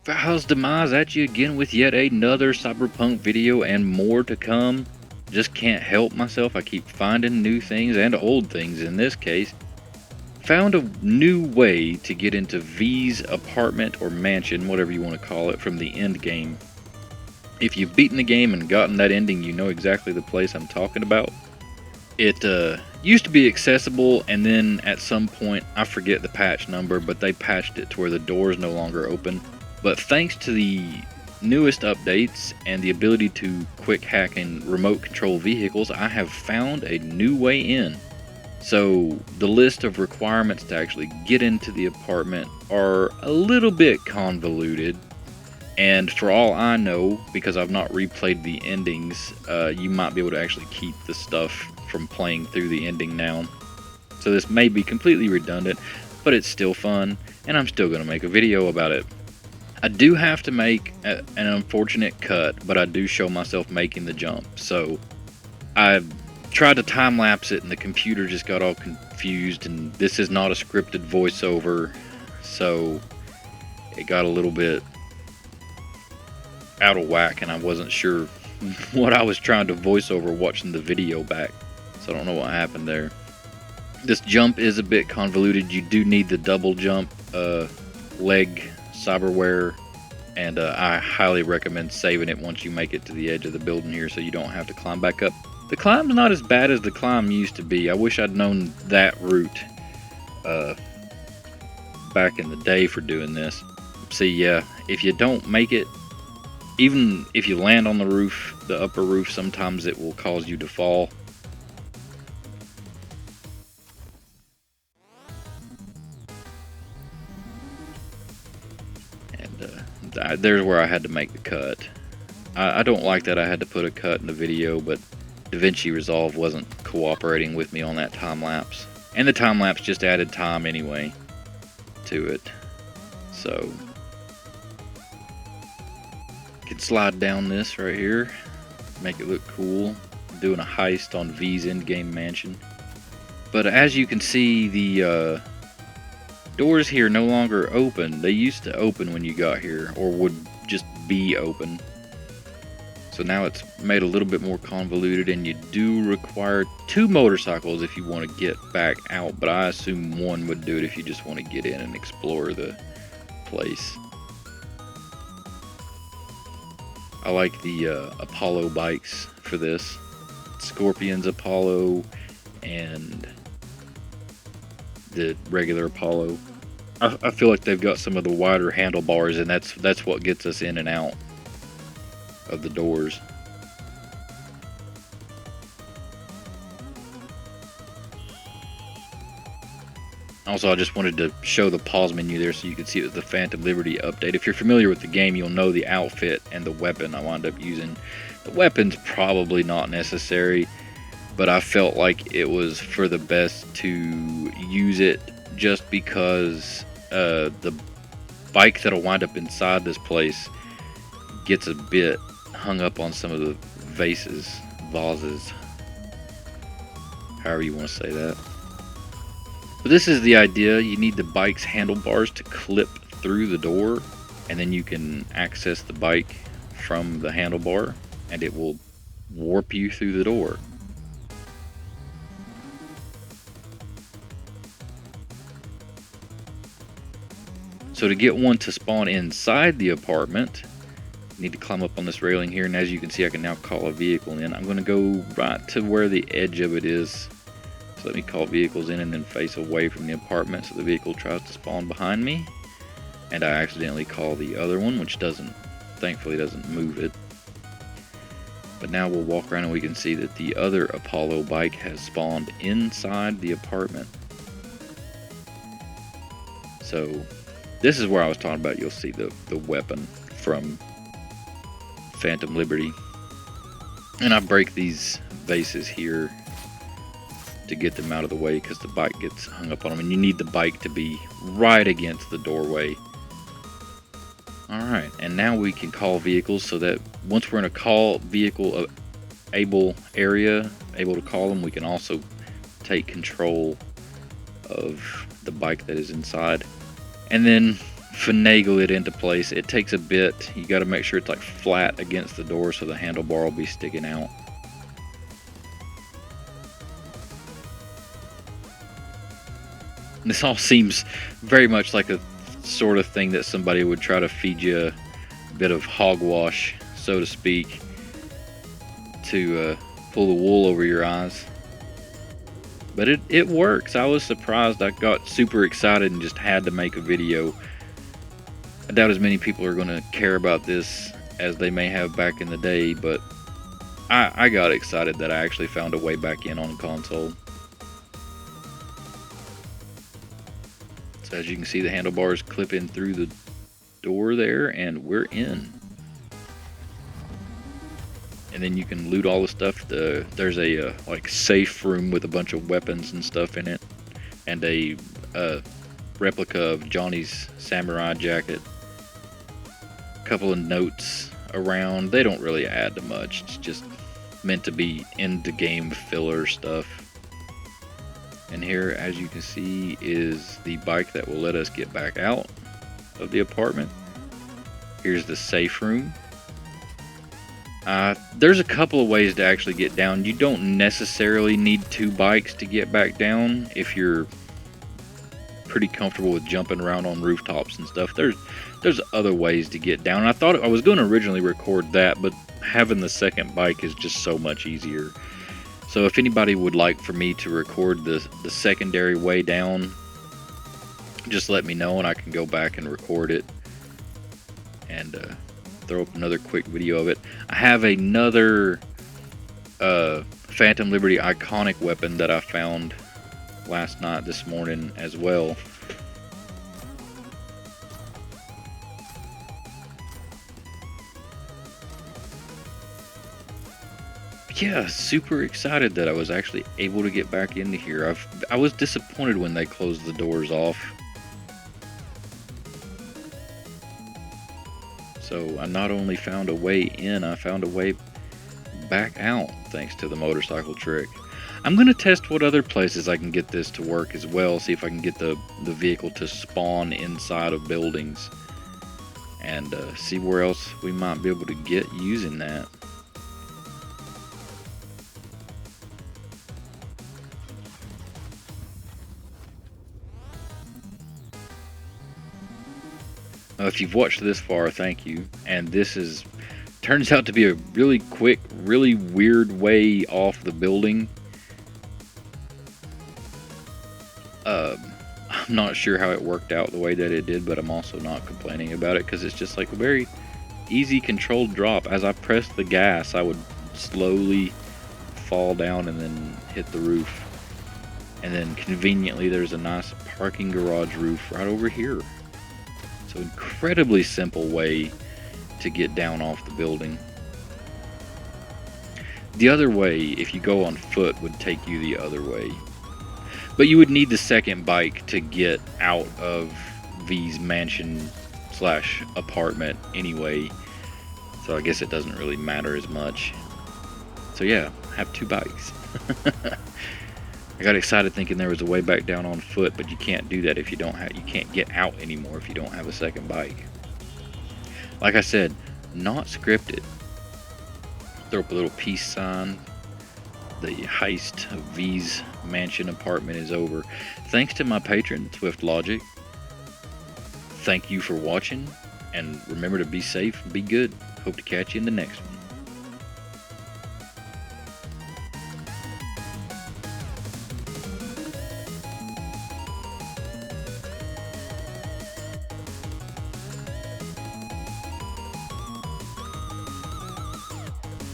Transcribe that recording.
Valhallas Demise at you again with yet another Cyberpunk video and more to come. Just can't help myself, I keep finding new things and old things in this case. Found a new way to get into V's apartment or mansion, whatever you want to call it, from the end game. If you've beaten the game and gotten that ending, you know exactly the place I'm talking about. It used to be accessible, and then at some point, I forget the patch number, but they patched it to where the doors no longer open. But thanks to the newest updates and the ability to quick hack and remote control vehicles, I have found a new way in. So the list of requirements to actually get into the apartment are a little bit convoluted. And for all I know, because I've not replayed the endings, you might be able to actually keep the stuff from playing through the ending now. So this may be completely redundant, but it's still fun, and I'm still going to make a video about it. I do have to make an unfortunate cut, but I do show myself making the jump. So I tried to time lapse it, and the computer just got all confused, and this is not a scripted voiceover, so it got a little bit out of whack, and I wasn't sure what I was trying to voice over watching the video back, so I don't know what happened there. This jump is a bit convoluted. You do need the double jump leg cyberware, and I highly recommend saving it once you make it to the edge of the building here so you don't have to climb back up. The climb's not as bad as the climb used to be. I wish I'd known that route back in the day for doing this. See, yeah, if you don't make it, even if you land on the roof, the upper roof, sometimes it will cause you to fall. And there's where I had to make the cut. I don't like that I had to put a cut in the video, but DaVinci Resolve wasn't cooperating with me on that time lapse. And the time lapse just added time anyway to it. So could slide down this right here, make it look cool, doing a heist on V's endgame mansion. But as you can see, the doors here no longer open. They used to open when you got here, or would just be open. So now it's made a little bit more convoluted, and you do require 2 motorcycles if you want to get back out, but I assume 1 would do it if you just want to get in and explore the place. I like the Apollo bikes for this. Scorpion's Apollo and the regular Apollo. I feel like they've got some of the wider handlebars, and that's what gets us in and out of the doors. Also, I just wanted to show the pause menu there so you could see it was the Phantom Liberty update. If you're familiar with the game, you'll know the outfit and the weapon I wound up using. The weapon's probably not necessary, but I felt like it was for the best to use it just because the bike that'll wind up inside this place gets a bit hung up on some of the vases, however you want to say that. But this is the idea. You need the bike's handlebars to clip through the door, and then you can access the bike from the handlebar, and it will warp you through the door. So to get one to spawn inside the apartment, you need to climb up on this railing here, and as you can see, I can now call a vehicle in. I'm going to go right to where the edge of it is. So let me call vehicles in and then face away from the apartment so the vehicle tries to spawn behind me. And I accidentally call the other one, which thankfully doesn't move it. But now we'll walk around and we can see that the other Apollo bike has spawned inside the apartment. So this is where I was talking about. You'll see the weapon from Phantom Liberty. And I break these vases here to get them out of the way because the bike gets hung up on them, and you need the bike to be right against the doorway. Alright, and now we can call vehicles so that once we're in a call vehicle able area, able to call them, we can also take control of the bike that is inside. And then finagle it into place. It takes a bit. You got to make sure it's like flat against the door so the handlebar will be sticking out. This all seems very much like a sort of thing that somebody would try to feed you a bit of hogwash, so to speak, to pull the wool over your eyes. But it works. I was surprised. I got super excited and just had to make a video. I doubt as many people are going to care about this as they may have back in the day, but I got excited that I actually found a way back in on console. So as you can see, the handlebars clip in through the door there, and we're in. And then you can loot all the stuff. There's a like safe room with a bunch of weapons and stuff in it, and a replica of Johnny's samurai jacket. A couple of notes around. They don't really add to much. It's just meant to be end the game filler stuff. And here, as you can see, is the bike that will let us get back out of the apartment. Here's the safe room. There's a couple of ways to actually get down. You don't necessarily need 2 bikes to get back down if you're pretty comfortable with jumping around on rooftops and stuff. There's other ways to get down. I thought I was going to originally record that, but having the second bike is just so much easier. So if anybody would like for me to record the secondary way down, just let me know and I can go back and record it and throw up another quick video of it. I have another Phantom Liberty iconic weapon that I found last night, this morning as well. Yeah, super excited that I was actually able to get back into here. I was disappointed when they closed the doors off. So I not only found a way in, I found a way back out thanks to the motorcycle trick. I'm going to test what other places I can get this to work as well, see if I can get the vehicle to spawn inside of buildings, and see where else we might be able to get using that. If you've watched this far, thank you. And this turns out to be a really quick, really weird way off the building. I'm not sure how it worked out the way that it did, but I'm also not complaining about it because it's just like a very easy controlled drop. As I pressed the gas, I would slowly fall down and then hit the roof. And then conveniently, there's a nice parking garage roof right over here. So incredibly simple way to get down off the building. The other way, if you go on foot, would take you the other way. But you would need the second bike to get out of V's mansion slash apartment anyway. So I guess it doesn't really matter as much. So yeah, have 2 bikes. I got excited thinking there was a way back down on foot, but you can't do that if you can't get out anymore if you don't have a second bike. Like I said, not scripted. Throw up a little peace sign. The heist of V's mansion apartment is over. Thanks to my patron, Swift Logic. Thank you for watching, and remember to be safe and be good. Hope to catch you in the next one.